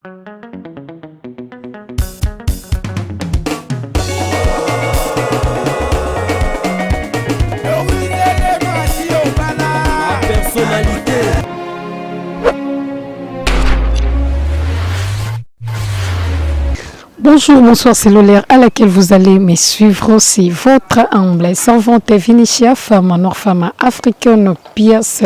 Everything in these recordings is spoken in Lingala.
Personnalité. Bonjour, bonsoir, c'est l'horaire à laquelle vous allez me suivre. C'est votre humble servante Vinicia, femme nord, femme africaine, pièce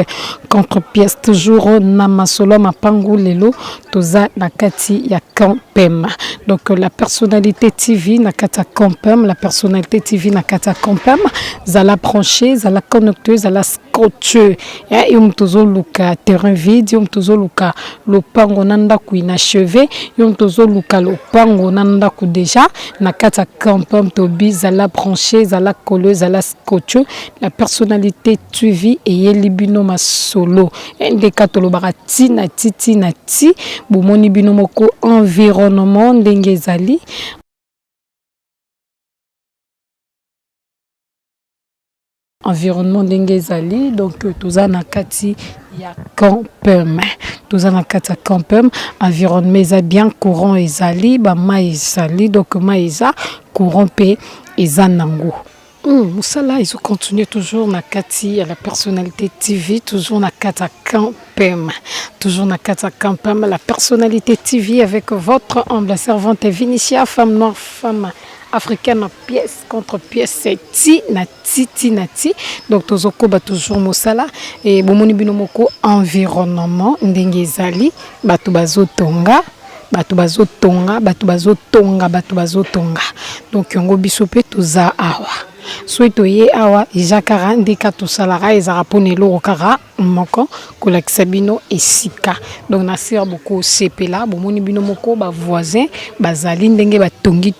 contre pièce, toujours Namasolo, Mapangu, Lelo, Toza, Nakati, Yakampem. Donc, la personnalité TV, Nakata Kampem, la personnalité TV, Nakata Kampem, Zala branché, Zala connecteuse, Zala scotcheux. Et Tozo Luka, terrain vide, Tozo Luka, Lopango Nanda Kuina chevet, Tozo Luka, Lopango Nanda déjà na kata campum tobi zala branché zala colleuse zala scotch la personnalité tuvi et yelibino masolo ende katolo barati na titi na ti bomoni bino moko environnement ndenge zali environnement ndenge ezali donc toza na kati ya campum toza na kati ya campum environnement eza bien courant ezali ba mai ezali donc mai eza courant pe eza nango Moussala, ils ont continué toujours na kati à la personnalité TV, toujours na kata campum, toujours na kata campum, la personnalité TV avec votre humble servante Vinicia, femme noire, femme africaine, pièce contre pièce, c'est ti. Donc tozoko ba toujours Moussala et bomoni binomoko environnement ndenge ezali batu bazotonga. Batu bazotonga. Donc yongo biso pe toza awa. Soito ye awa ijakara ndeka tosalara ezara ponelo okara moko kolakisa bino esika. Donc na sir beaucoup sepela bomoni bino moko ba voisin bazali ndenge batongi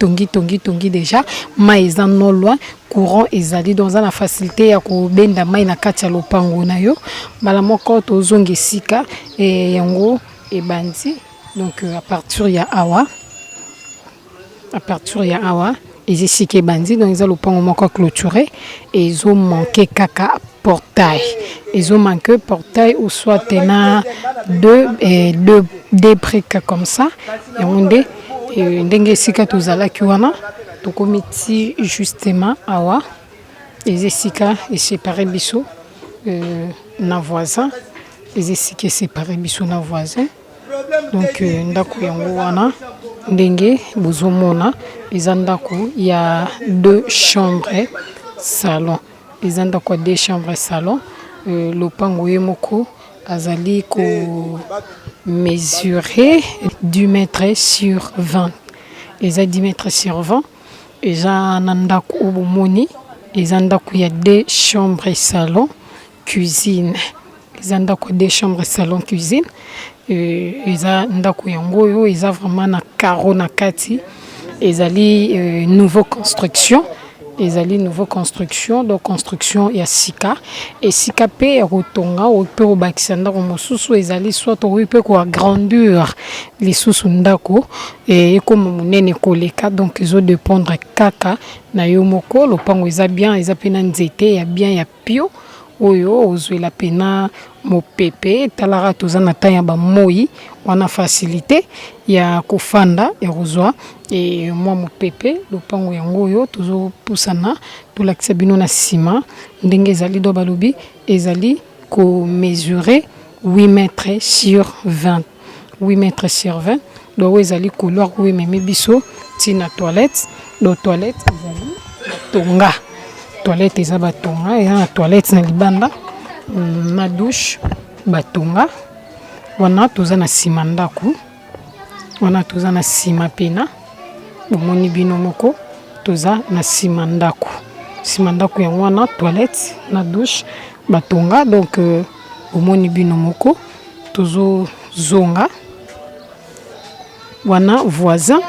déjà mai eza no loin courant ezali dans la facilité ya ko benda mai na kati ya lopango na yo bala moko tozonga esika et yango ebandi. Donc à partir ya awa ils ici qui bandi donc ils ont le pont moko clôturé et ils ont manqué kaka portail. Ils ont manqué portail ou soit tena deux briques comme ça et on dit ndenge sika tozala kiwana to komiti justement awa les sika et séparé biso na voisin les sika séparé biso na voisin. Donc ndako yango wana ndenge bozomona eza ndako ya deux chambres salon eza ndako ya deux chambres salon lopango ye moko azali ko mesurer 10 mètres sur 20 eza 10 mètres sur 20 eza na ndako obomoni eza ndako ya deux chambres salon cuisine eza ndako ya deux chambres salon cuisine eza ndako yango oyo eza vraiment na carreau na kati ezali nouveau construction donc construction ya sika et sika pe ya kotonga ope obakisa ndako mosusu ezali soit ope ko agrandir lisusu ndako ekoma monene koleka donc ezo dépendre kaka na yo moko lopango eza bien eza pe na nzete ya bien ya pio oyo ozwela pena mopepe talara toza na temps ya bamoyi wana facilité ya kofanda ya kozwa e mwa mopepe lopango yango oyo tozopusana tolakisa bino na nsima ndenge ezali do balobi ezali ko mesurer 8 mètres sur 20 donc ezali couloir oyo ememi biso tina toilette do toilette ezali tonga toilette eza batonga eza na toilette na libanda na douche batonga wana toza na nsima ndako wana toza na nsima pena bomoni bino moko toza na nsima ndako yango wana toilette na douche batonga donc bomoni bino moko tozozonga wana voisin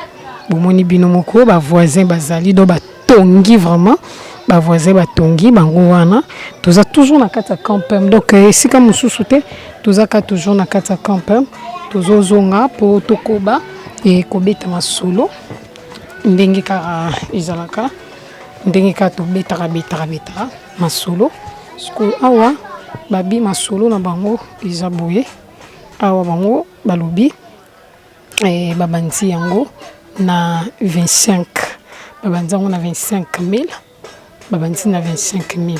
bomoni bino moko ba voisin bazali do batongi vraiment ba voisin batongi bango wana toza toujours na kati ya campum donc esika mosusu te tozaka toujours na kati ya campum tozozonga po tokoba e kobeta masolo ndenge kaka ezalaka ndenge kaka tobetaka masolo siko awa babi masolo na bango eza boye awa bango balobi et babandi yango na 25 babandi yango na 25 000 babandi na 25 000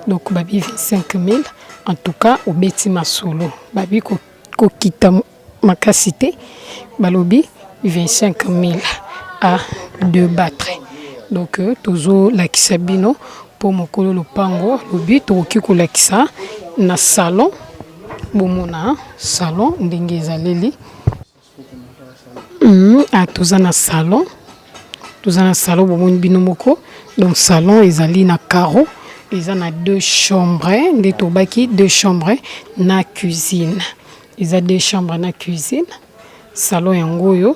donc babi 25 000 en tout cas au beti masolo babi ko kita makasi te balobi 25 000 à 2 battre donc tozo lakisa bino pour mokolo lopango lobi tokoki kolakisa na salon bomona salon ndenge ezaleli toza na salon bomoni bino moko donc salon ezali na carreau eza na 2 chambres nde tobaki 2 chambres na cuisine eza 2 chambres na cuisine salon yango yo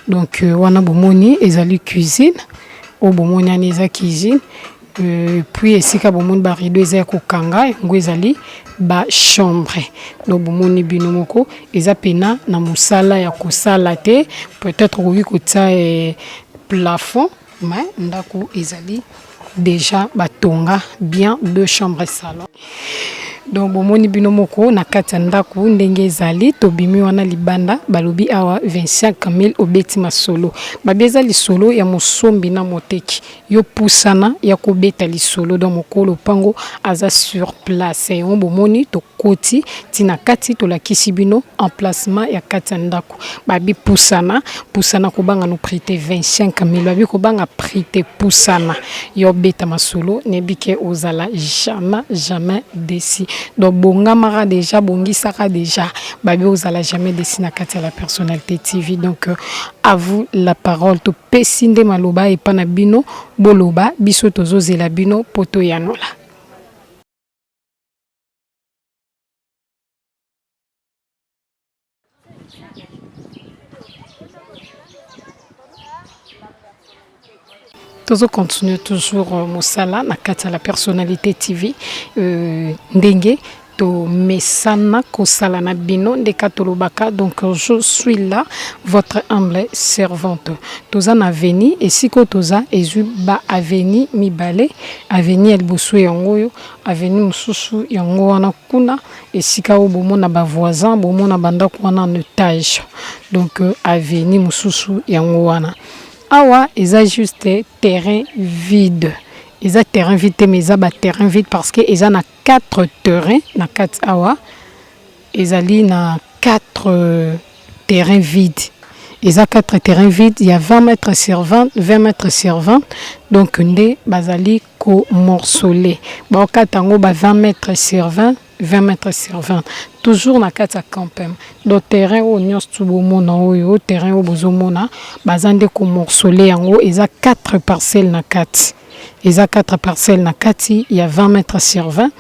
donc wana bomoni ezali cuisine o bomoni ani eza cuisine puis esika bomoni ba rideau eza ya kokanga yango ezali ba chambre donc bomoni bino moko eza pena na musala ya kosala te peut-être okoki kotia plafond mais ndako ezali déjà batonga bien 2 chambres salon donc bomoni bino moko na kati ya ndako ndenge ezali tobimi wana libanda balobi awa 25 000 obeti masolo babeza lisolo ya mosombi na moteki yo pusana ya kobeta lisolo dans mokolo pango aza sur place et on bomoni to koti tina kati to la kisibino emplacement ya kati ya ndako babi pusana kobanga no prité 25 000 babi kobanga prité pusana yo beta masolo nebike ozala jamais déçu donc bongamara déjà bongisaka déjà babi ozala jamais déçu na kati ya la personnalité TV donc à vous la parole to pesinde maloba et pana bino boloba biso tozozela bino poto yanola. Toujours continuer toujours mosala na kati ya la personnalité TV ndenge to mesana kosala na bino ndeka tolobaka donc je suis là votre humble servante toza na aveni esiko toza ezu ba aveni mibale aveni el bosso yango yo aveni mususu yango wana kuna esika o bomona ba voisin bomona bandako wana en étage donc aveni mususu yango wana awa eza juste terrain vide. Ils ont terrain vide mais ils ont terrain vide parce que ils ont 4 terrains na 4 awa. Ils ont na 4 terrains vides. Ils ont 4 terrains vides, il y a 20 mètres sur 20, 20 mètres sur 20. Donc ndé bazali ko morcelé. Ba katango ba 20 mètres sur 20, 20 mètres sur 20. Toujours na kati ya campem. Donc terrain o nyos tubomona oyo terrain o bozomona bazande ko morcelé yango eza 4 parcelles na kati. Eza 4 parcelles na kati, il y a 20 mètres sur 20,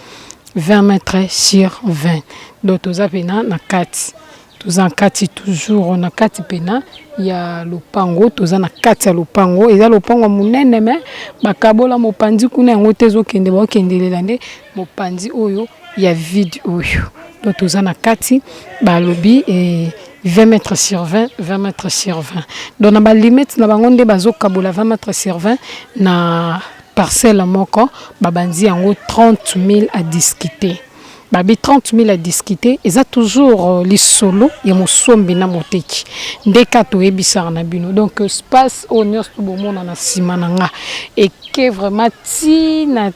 20 mètres sur 20. Donc toza pena na kati. Toza kati toujours na kati pena il y a lopango toza na kati ya lopango eza lopango munene me bakabola mopandi kuna yango tezo kende ba kendelela nde mopandi oyo ya vide oyo. Donc toza na kati balobi 20 mètres sur 20, 20 mètres sur 20. Donc na ba limite na bango nde bazokabola 20 mètres sur 20 na parcelle moko babandi yango 30 000 à discuter. Babi 30 000 à discuter et ça toujours les solos et mon sombi na moteki ndeka to ebisara na bino donc espace honneur tout bon monde na simananga et que vraiment ti na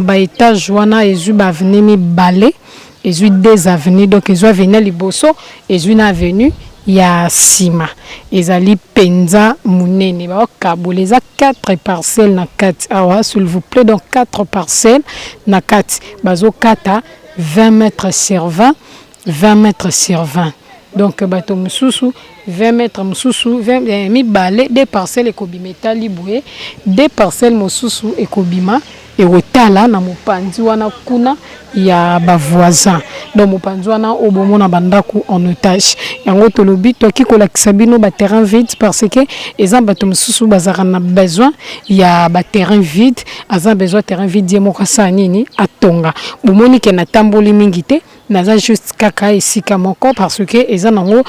ba étage wana ezu ba avenue mi balé ezu 2 avenues donc ezu avenue liboso ezu na avenue ya sima ezali penza munene ba kaboleza 4 parcelles na kati awa s'il vous plaît donc 4 parcelles na kati bazo kata 20 mètres sur 20 20 mètres sur 20 donc bato mususu 20 mètres mususu 20 mi balé des parcelles ekobimeta libwe des parcelles mususu ekobima et otala na mopanzi wana kuna ya ba voisin donc mopanzi wana obomona bandako en otage yango tolobi toki kolakisa bino ba terrain vide parce que ezan bato mususu bazara na besoin ya ba terrain vide azan besoin terrain vide ye moko sa nini atonga bomoni ke na tamboli mingi te naza juste kaka esika moko parce que eza nango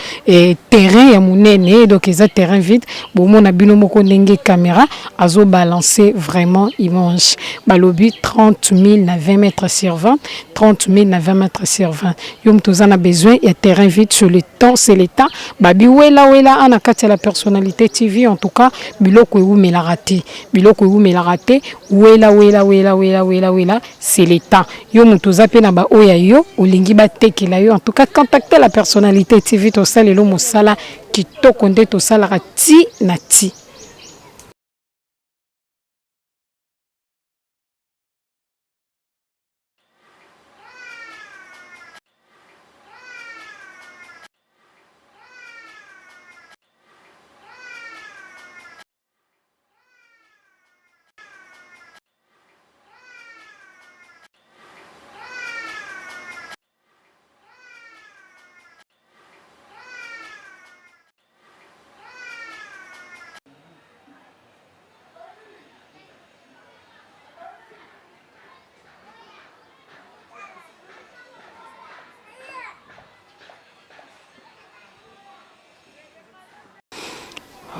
terrain ya munene donc eza terrain vide bomona bino moko ndenge caméra azo balancer vraiment image balobi 30 000 na 20 mètres sur 20 30 000 na 20 mètres sur 20 yom tozana besoin ya terrain vide sur le temps c'est l'état babi wela ana kati la personnalité TV en tout cas biloko eumela raté biloko eumela raté wela c'est l'état yom toza pe na ba oya yo olingi ba tekela yo en tout cas contactez la personnalité TV to salelo mosala kitoko nde to sala ti na ti.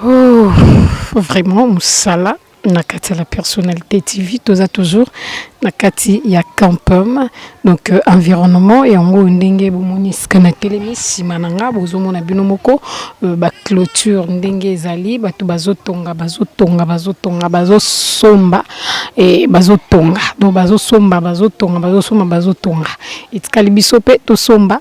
Oh, vraiment musala na kati la personnalité TV toza toujours na kati ya campum donc environnement et ngo ndenge bomoni skana telemi simananga bozomona bino moko ba clôture ndenge ezali batu bazotonga bazosomba et bazotonga donc bazotonga itikali biso pe tosomba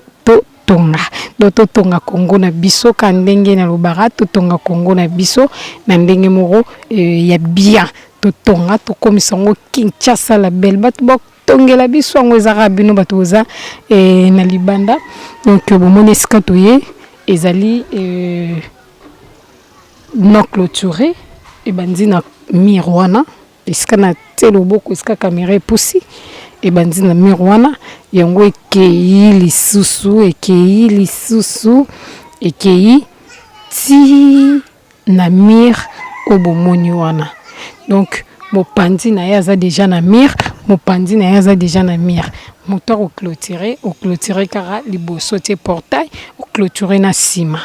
tonga doto tonga Congo na biso ka ndenge na lobara to tonga Congo na biso na ndenge moko ya bien to tonga to komisa ngo Kinshasa la belle batu bok tongela biso ngo ezaka bino batu oza na libanda donc bomoni esika toye ezali non clôturé et bandi na miroana esika na telo boko esika caméra poussi et bandi na miroana yango ekei lisusu ti na mir obomoni wana donc mopandi na yaza déjà na mir moteur au clôturer car liboso tie portail au clôturer na sima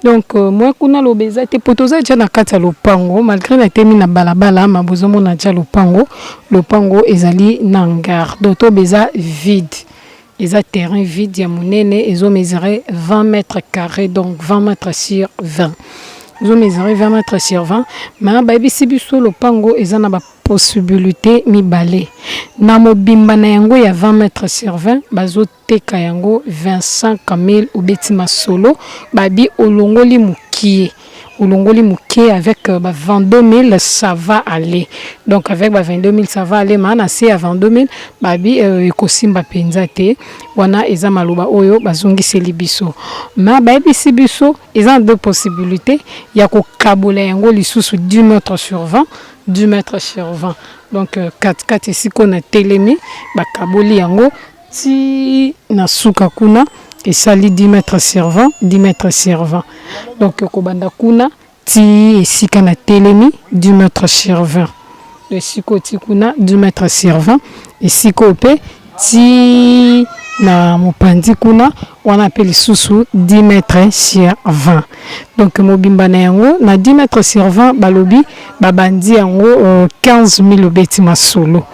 donc moi kuna lobeza te potoza ja na kati ya lopango malgré na temi na balabala mabozomo na ja lopango ezali na ngar doto beza vide eza terrain vide ya munene ezo mesurer 20 mètres carrés donc 20 mètres sur 20 ezo mesurer 20 mètres sur 20 mais ba bisi biso lopango eza na ba possibilité mibale na mobimba na yango ya 20 mètres sur 20 bazo teka yango 25 000 obeti masolo babi olongoli mukie avec 22 000 ça va aller donc avec 22 000 ça va aller mana c'est à 22 000 babi ekosimba penza te wana eza maloba oyo bazongiseli biso ma babi sibiso eza deux possibilités ya ko kabola yango lisusu 10 mètres sur 20 2 mètres sur 20 donc 4 ici qu'on a télémi bakaboli yango ti na suka kuna et sali 10 mètres sur 20 donc kobanda kuna ti ici qu'on a télémi 10 mètres sur 20 le sikoti kuna 2 mètres sur 20 et sikope ti na mopandi kuna on appelle sous 10 mètres sur 20 donc mobimba na yango na 10 mètres sur 20 balobi babandi yango 15 000 obeti masolo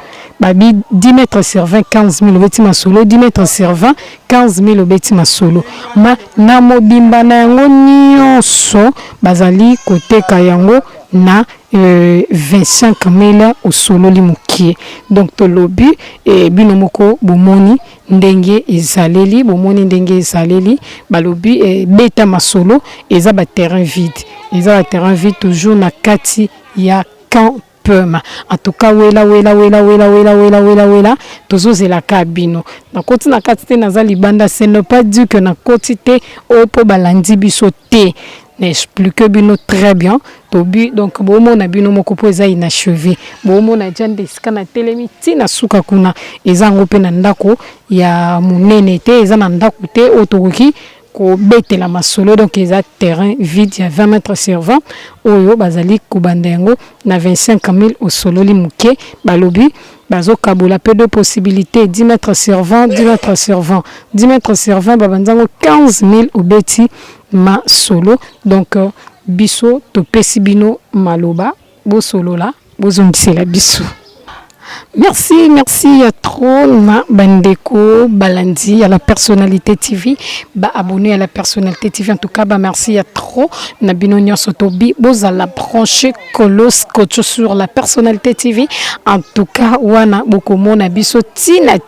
babi 10 mètres sur 20 15 000 obeti masolo 10 mètres sur 20 15 000 obeti masolo ma na mobimba na yango nyonso bazali koteka yango na 25 000 au solo limukie donc to lobby et binomoko bomoni ndenge ezaleli balobi beta masolo eza ba terrain vide toujours na kati ya camp en tout cas wela tozozela kabino na koti na kati te naza libanda ce n'est pas dit que na koti te opo balandi biso te n'explique bino très bien tobi donc bomo na bino moko po eza inachevé bomo na jande sika na telemi ti na suka kuna eza ngo pe na ndako ya munene te eza na ndako te otokoki ko betela masolo donc eza terrain vide ya 20 mètres sur 20 oyo bazali kobanda yango na 25 000 au solo limuke balobi bazo kabola peu de possibilités 10 mètres sur 20 10 mètres sur 20 10 mètres sur 20 babanzango 15 000 obeti ma solo donc biso to pesibino maloba bo solo la bozondisela biso. Merci, merci à trop na bandeko balandi à la personnalité TV, ba abonné à la personnalité TV en tout cas ba merci à trop na binonyo sotobi bozala branché colos coach sur la personnalité TV en tout cas wana bokomona biso tina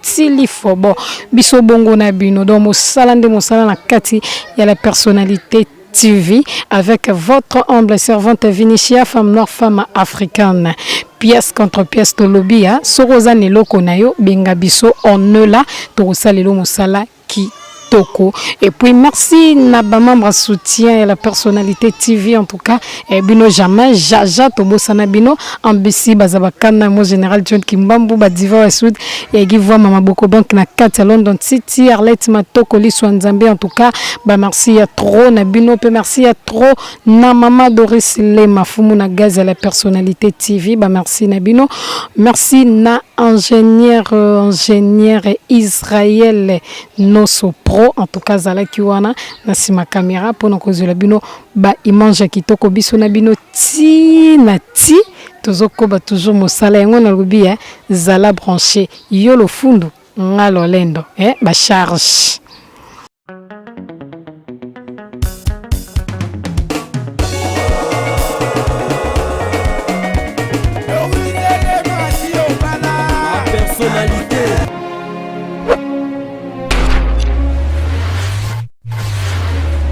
tili fobo biso bongo na bino donc mosala na kati ya la personnalité TV avec votre humble servante Vinicia, femme noire, femme africaine. Pièce contre pièce to lobby, Soroza Neloko Nayo, Bengabiso, on ne la, Torosalelo Mosala qui toko. Et puis merci Naba membre soutien et la personnalité TV en tout cas. Et bino jamais jaja tobo sanabino ambisi bazabakana mo général John Kimbambu badiva sud et qui voit mama boko bank na 4 à London City Arlette Matoko Liswa Nzambe en tout cas ba merci à trop na bino pe merci à trop na mama Doris Le Mafumu na gaz à la personnalité TV ba merci na bino merci na ingénieur Israël Noso Pro en tout cas zala kiwana na sima caméra pour nous cause la bino ba image kitoko biso na bino ti na ti tozoko ba toujours mosala yango na lobi zala branché yo lo fundu ngalo lendo ba charge